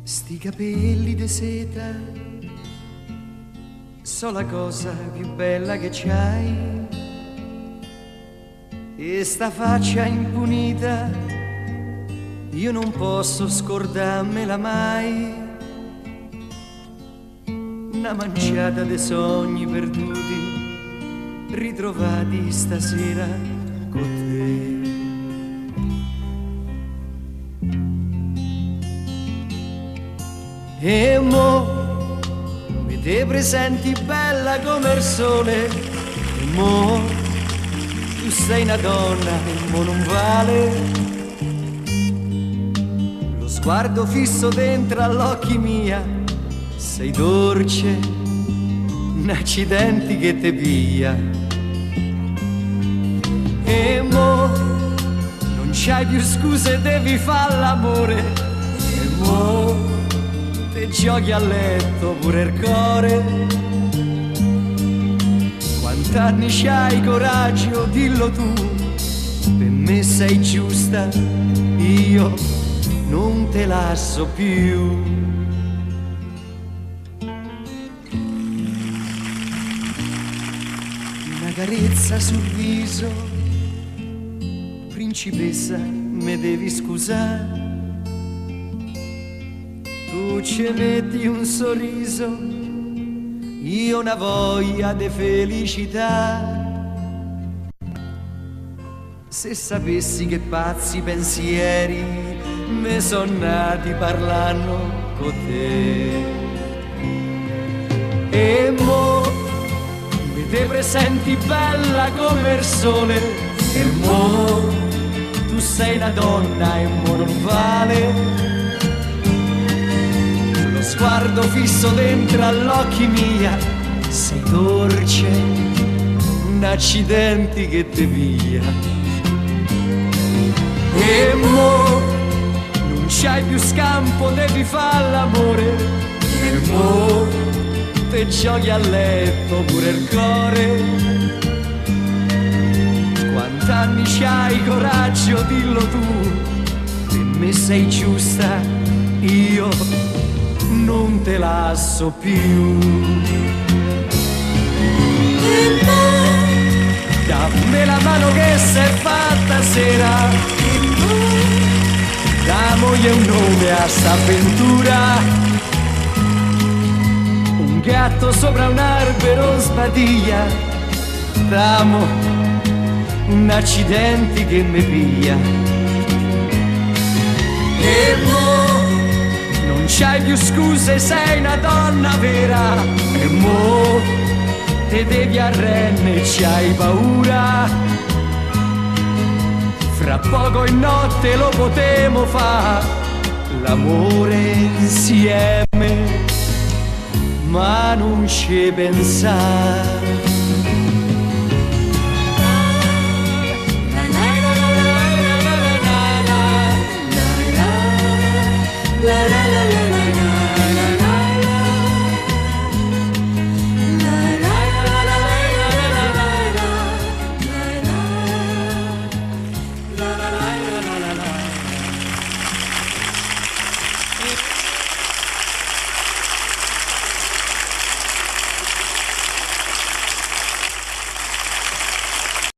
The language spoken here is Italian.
Sti capelli di seta sono la cosa più bella che c'hai, e sta faccia impunita io non posso scordarmela mai. Una manciata de sogni perduti ritrovati stasera con te. E mo mi te presenti bella come il sole, e mo tu sei una donna e mo non vale lo sguardo fisso dentro all'occhi mia. Sei dolce, un accidente che te piglia. E mo non c'hai più scuse, devi fare l'amore, e mo te giochi a letto pure il cuore. Quant'anni c'hai coraggio, dillo tu, per me sei giusta, io non te lascio più. Una carezza sul viso, principessa, me devi scusare. Tu ci metti un sorriso, io una voglia di felicità. Se sapessi che pazzi pensieri me son nati parlando con te. E mo mi te presenti bella come il sole, e mo tu sei una donna e mo non vale lo sguardo fisso dentro all'occhi mia. Sei dolce, un accidente che te via. E mo non c'hai più scampo, devi fare l'amore, e mo te giochi a letto pure il cuore. Quant'anni c'hai coraggio, dillo tu, per me sei giusta, io non te lascio più. Dammi la mano che sei fatta sera, damogli un nome a sta avventura. Un gatto sopra un albero sbadiglia, t'amo, un accidente che mi piglia. E mo non c'hai più scuse, sei una donna vera, e mo te devi arrendere, c'hai paura. Fra poco in notte lo potremo fare, l'amore insieme, ma non ci pensare.